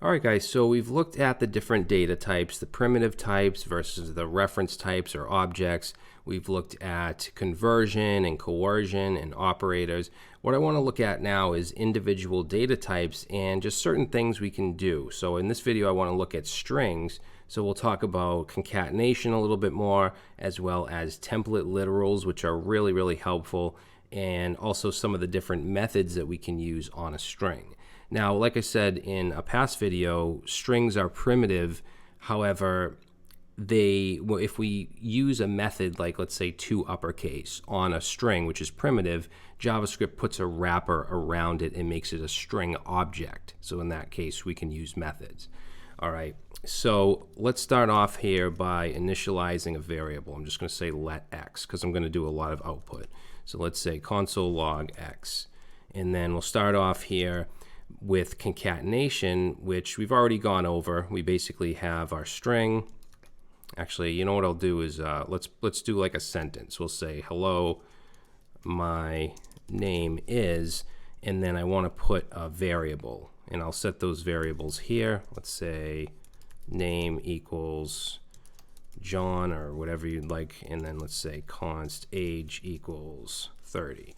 All right, guys, so we've looked at the different data types, the primitive types versus the reference types or objects. We've looked at conversion and coercion and operators. What I want to look at now is individual data types and just certain things we can do. So in this video, I want to look at strings. So we'll talk about concatenation a little bit more, as well as template literals, which are really, really helpful, and also some of the different methods that we can use on a string. Now, like I said in a past video, strings are primitive. However, if we use a method like, let's say, toUpperCase on a string, which is primitive, JavaScript puts a wrapper around it and makes it a string object. So in that case, we can use methods. All right, so let's start off here by initializing a variable. I'm just going to say let x because I'm going to do a lot of output. So let's say console log x. And then we'll start off here with concatenation, which we've already gone over. We basically have our string. Actually, you know what I'll do is let's do like a sentence. We'll say hello, my name is, and then I want to put a variable, and I'll set those variables here. Let's say name equals John or whatever you'd like, and then let's say const age equals 30.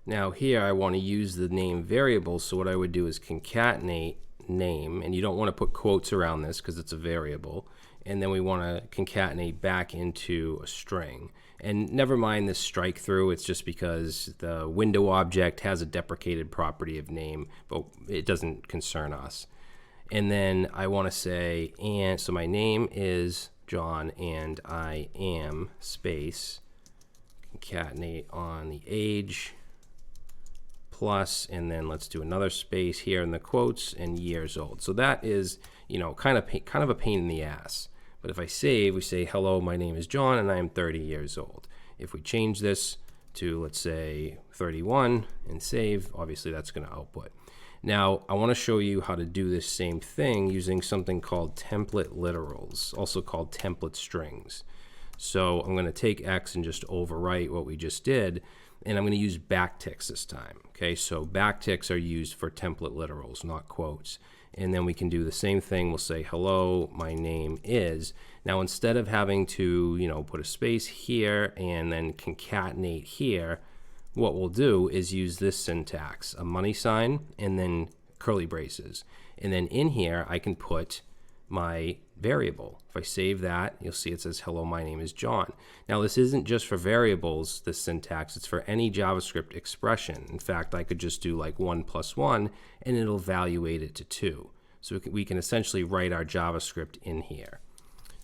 Now here I want to use the name variable, so what I would do is concatenate name, and you don't want to put quotes around this because it's a variable, and then we want to concatenate back into a string. And never mind this strike through, it's just because the window object has a deprecated property of name, but it doesn't concern us. And then I want to say, and so my name is John and I am space concatenate on the age plus, and then let's do another space here in the quotes and years old. So that is, you know, kind of a pain in the ass. But if I save, we say hello, my name is John and I am 30 years old. If we change this to, let's say, 31 and save, obviously that's going to output. Now I want to show you how to do this same thing using something called template literals, also called template strings. So I'm going to take x and just overwrite what we just did, and I'm going to use backticks this time. Okay, so backticks are used for template literals, not quotes. And then we can do the same thing. We'll say, hello, my name is. Now, instead of having to, you know, put a space here and then concatenate here, what we'll do is use this syntax, a money sign and then curly braces. And then in here, I can put my variable. If I save that, you'll see it says, hello, my name is John. Now, this isn't just for variables, this syntax, it's for any JavaScript expression. In fact, I could just do like 1 + 1, and it'll evaluate it to 2. So we can essentially write our JavaScript in here.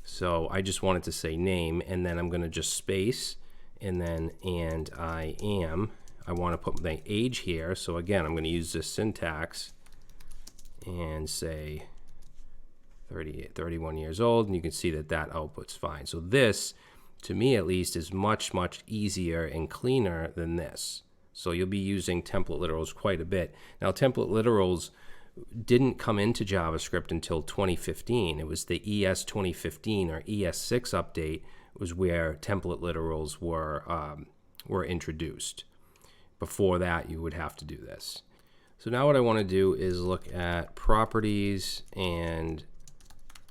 So I just wanted to say name, and then I'm going to just space, and then and I am. I want to put my age here. So again, I'm going to use this syntax and say 31 years old, and you can see that that output's fine. So this, to me at least, is much, much easier and cleaner than this. So you'll be using template literals quite a bit. Now, template literals didn't come into JavaScript until 2015. It was the ES 2015 or ES6 update was where template literals were introduced. Before that, you would have to do this. So now what I want to do is look at properties and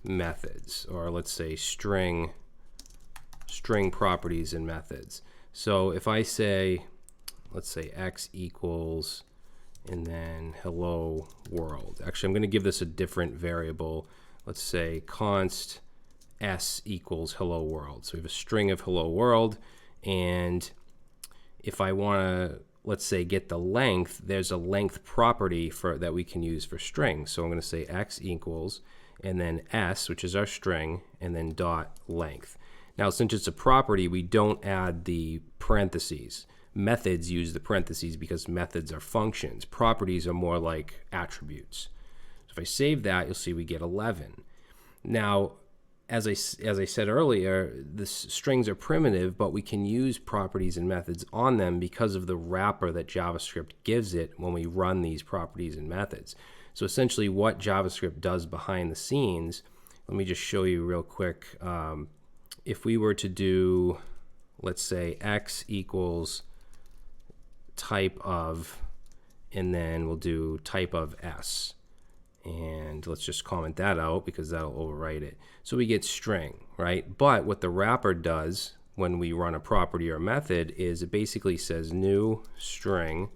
methods, or let's say string properties and methods. So if I say, let's say x equals and then hello world. Actually, I'm going to give this a different variable. Let's say const s equals hello world. So we have a string of hello world, and if I want to, let's say, get the length, there's a length property that we can use for strings. So I'm going to say x equals and then s, which is our string, and then dot length. Now, since it's a property, we don't add the parentheses. Methods use the parentheses because methods are functions. Properties are more like attributes. So if I save that, you'll see we get 11. Now, as I said earlier, the strings are primitive, but we can use properties and methods on them because of the wrapper that JavaScript gives it when we run these properties and methods. So essentially what JavaScript does behind the scenes, let me just show you real quick. If we were to do, let's say, x equals type of, and then we'll do type of s, and and let's just comment that out because that'll overwrite it. So we get string, right? But what the wrapper does when we run a property or method is it basically says new string,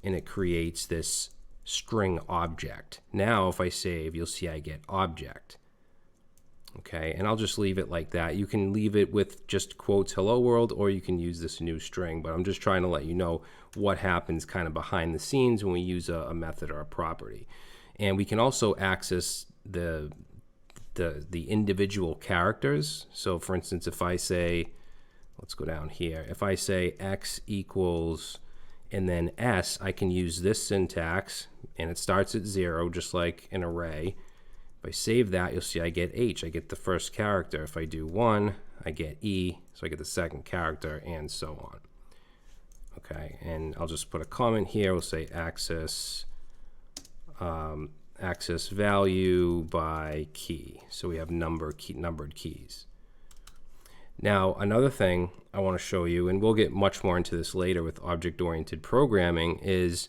and it creates this string object. Now if I save, you'll see I get object. Okay, and I'll just leave it like that. You can leave it with just quotes hello world, or you can use this new string, but I'm just trying to let you know what happens kind of behind the scenes when we use a method or a property. And we can also access the individual characters. So for instance, if I say, let's go down here, if I say x equals and then s, I can use this syntax, and it starts at 0 just like an array. If I save that, you'll see I get H. I get the first character. If I do 1, I get E, so I get the second character, and so on. Okay, and I'll just put a comment here. We'll say access value by key. So we have numbered keys. Now, another thing I want to show you, and we'll get much more into this later with object-oriented programming, is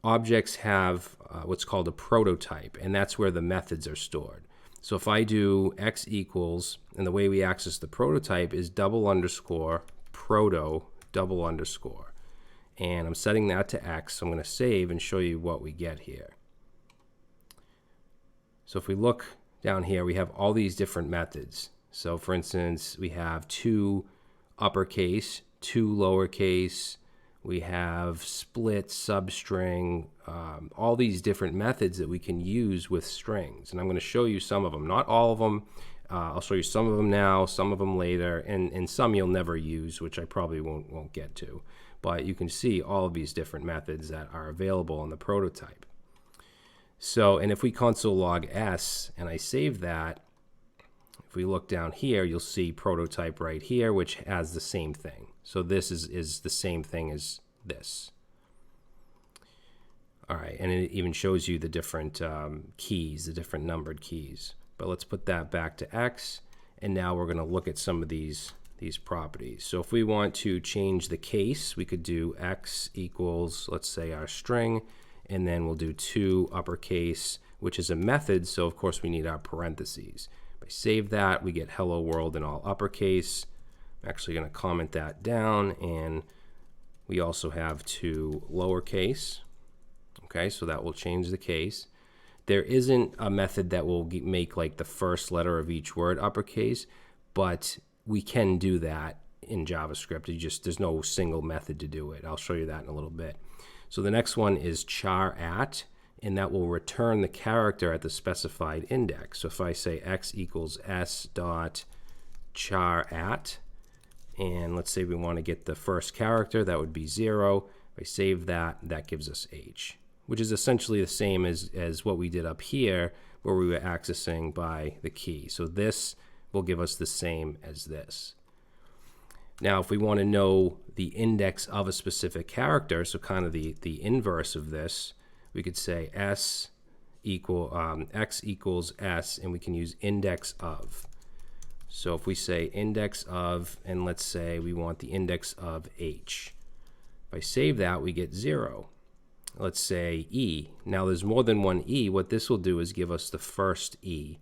objects have what's called a prototype, and that's where the methods are stored. So if I do x equals, and the way we access the prototype is double underscore proto double underscore, and I'm setting that to x. So I'm going to save and show you what we get here. So if we look down here, we have all these different methods. So for instance, we have 2 uppercase, 2 lowercase, we have split, substring, all these different methods that we can use with strings. And I'm going to show you some of them, not all of them. I'll show you some of them now, some of them later, and some you'll never use, which I probably won't get to. But you can see all of these different methods that are available in the prototype. So, and if we console log s and I save that, if we look down here, you'll see prototype right here, which has the same thing. So this is the same thing as this. All right, and it even shows you the different keys, the different numbered keys. But let's put that back to x, and now we're going to look at some of these properties. So if we want to change the case, we could do x equals, let's say, our string, and then we'll do 2 uppercase, which is a method, so of course we need our parentheses. If I save that, we get hello world in all uppercase. I'm actually going to comment that down, and we also have 2 lowercase. Okay, so that will change the case. There isn't a method that will make like the first letter of each word uppercase, but we can do that in JavaScript. There's no single method to do it. I'll show you that in a little bit. So the next one is char at, and that will return the character at the specified index. So if I say x equals s dot char at, and let's say we want to get the first character, that would be 0. If I save that, that gives us h, which is essentially the same as what we did up here where we were accessing by the key. So this will give us the same as this. Now, if we want to know the index of a specific character, so kind of the inverse of this, we could say x equals s, and we can use index of. So if we say index of, and let's say we want the index of h. If I save that, we get 0. Let's say e. Now there's more than one e. What this will do is give us the first e,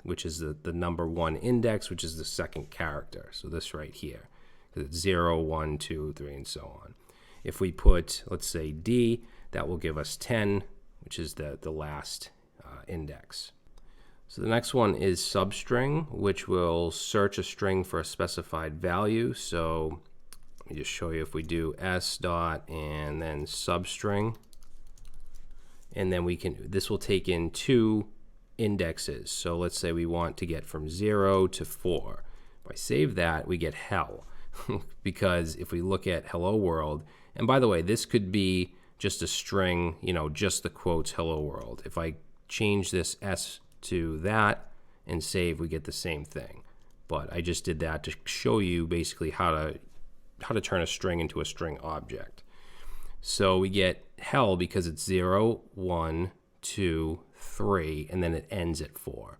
which is the number 1 index, which is the second character. So this right here, because it's 0, 1, 2, 3, and so on. If we put, let's say d, that will give us 10, which is the last index. So the next one is substring, which will search a string for a specified value. So let me just show you. If we do s dot and then substring, and then this will take in 2 indexes. So let's say we want to get from 0 to 4. If I save that, we get hell. Because if we look at hello world, and by the way, this could be just a string, just the quotes hello world. If I change this s to that and save, we get the same thing. But I just did that to show you basically how to turn a string into a string object. So we get hell because it's 0, 1, 2, 3, and then it ends at 4.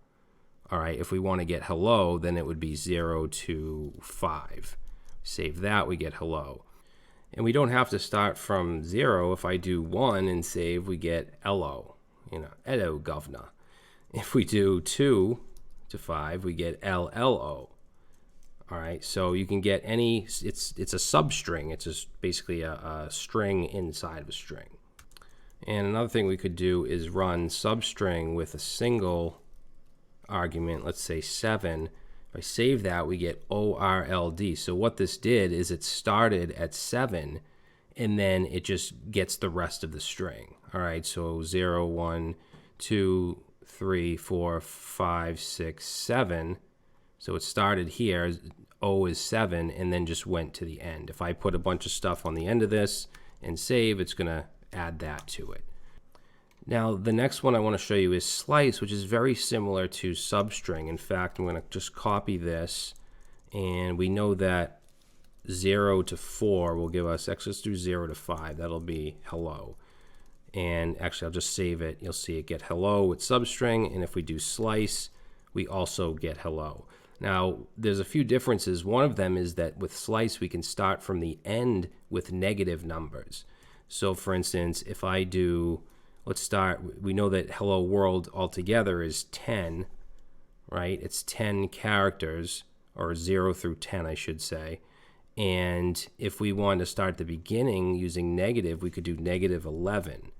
All right, if we want to get hello, then it would be 0 to 5. Save that, we get hello. And we don't have to start from 0. If I do 1 and save, we get hello, hello governor. If we do 2 to 5, we get LLO. All right, so you can get any, it's a substring. It's just basically a string inside of a string. And another thing we could do is run substring with a single argument, let's say 7. If I save that, we get ORLD. So what this did is it started at 7, and then it just gets the rest of the string. All right, so 0, 1, 2, 3, 4, 5, 6, 7. So it started here, O is 7, and then just went to the end. If I put a bunch of stuff on the end of this and save, it's going to add that to it. Now, the next one I want to show you is slice, which is very similar to substring. In fact, I'm going to just copy this, and we know that 0 to 4 will give us, actually let's do 0 to 5, that'll be hello. And actually I'll just save it, you'll see it get hello with substring, and if we do slice, we also get hello. Now, there's a few differences. One of them is that with slice, we can start from the end with negative numbers. So for instance, if I do, let's start, we know that hello world altogether is 10, right? It's 10 characters, or 0 through 10, I should say. And if we want to start at the beginning using negative, we could do negative 11.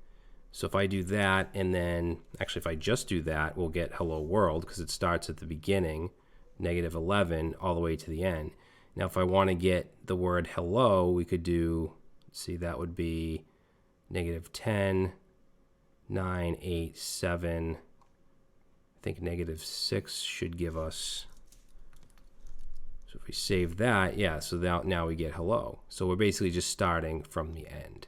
So if I do that, and then, actually if I just do that, we'll get hello world, because it starts at the beginning, negative 11, all the way to the end. Now if I want to get the word hello, we could do, see, that would be negative 10, 9, 8, 7, I think negative 6 should give us, so if we save that, yeah, so now we get hello. So we're basically just starting from the end.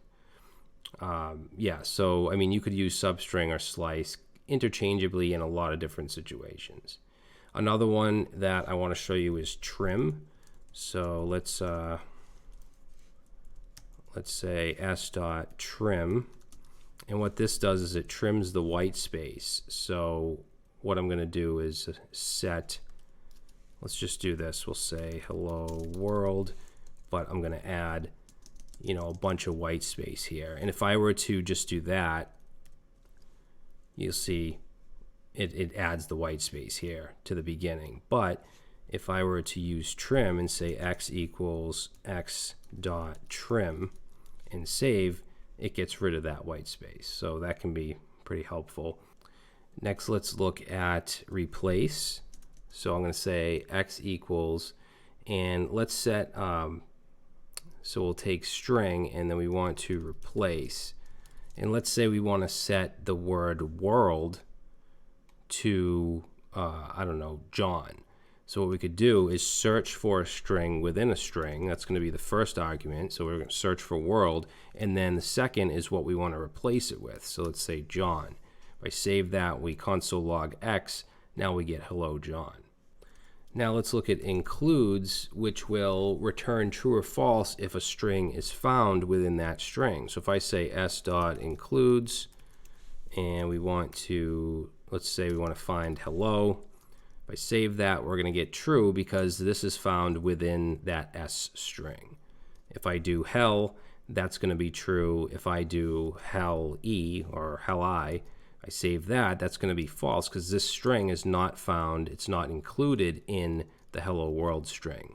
Yeah, so I mean, you could use substring or slice interchangeably in a lot of different situations. Another one that I want to show you is trim. So let's say s.trim, and what this does is it trims the white space. So what I'm going to do is set, let's just do this, we'll say hello world, but I'm going to add, you know, a bunch of white space here. And if I were to just do that, you'll see it adds the white space here to the beginning. But if I were to use trim and say x equals x dot trim and save, it gets rid of that white space. So that can be pretty helpful. Next, let's look at replace. So I'm going to say x equals, and let's set, so we'll take string, and then we want to replace. And let's say we want to set the word world to, I don't know, John. So what we could do is search for a string within a string. That's going to be the first argument. So we're going to search for world. And then the second is what we want to replace it with. So let's say John. If I save that, we console log x. Now we get hello, John. Now let's look at includes, which will return true or false if a string is found within that string. So if I say s.includes, and we want to, let's say we want to find hello. If I save that, we're going to get true because this is found within that s string. If I do hell, that's going to be true. If I do hell e or hell I save that, that's going to be false because this string is not found, it's not included in the hello world string.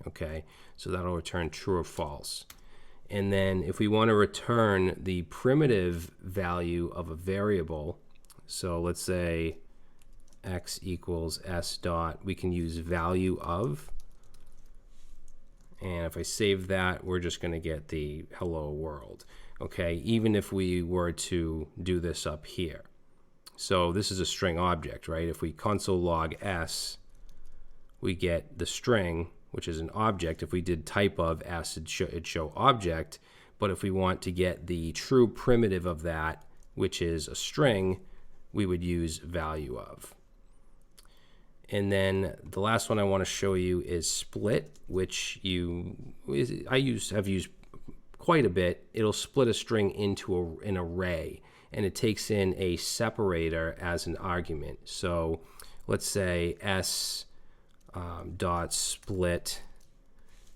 Okay, so that'll return true or false. And then if we want to return the primitive value of a variable, so let's say x equals s dot, we can use value of, and if I save that, we're just going to get the hello world. Okay, even if we were to do this up here. So this is a string object, right? If we console log s, we get the string, which is an object. If we did type of s, it'd show object. But if we want to get the true primitive of that, which is a string, we would use value of. And then the last one I want to show you is split, which have used quite a bit. It'll split a string into an array, and it takes in a separator as an argument. So let's say s dot split,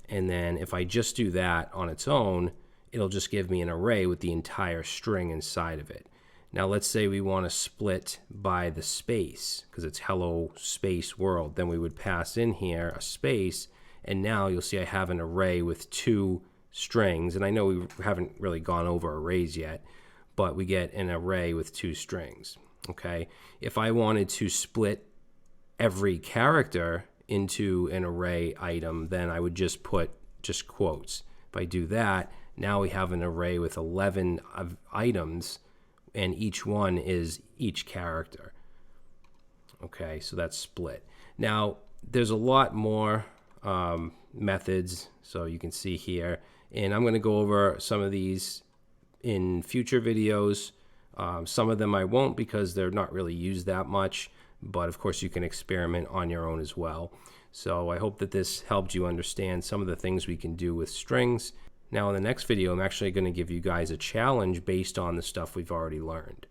and then if I just do that on its own, it'll just give me an array with the entire string inside of it. Now let's say we want to split by the space because it's hello space world. Then we would pass in here a space, and now you'll see I have an array with 2 strings. And I know we haven't really gone over arrays yet, but we get an array with 2 strings. Okay, if I wanted to split every character into an array item, then I would just put quotes. If I do that, now we have an array with 11 items, and each one is each character. Okay, so that's split. Now, there's a lot more methods, so you can see here, and I'm going to go over some of these in future videos. Some of them I won't because they're not really used that much, but of course you can experiment on your own as well. So I hope that this helped you understand some of the things we can do with strings. Now in the next video, I'm actually going to give you guys a challenge based on the stuff we've already learned.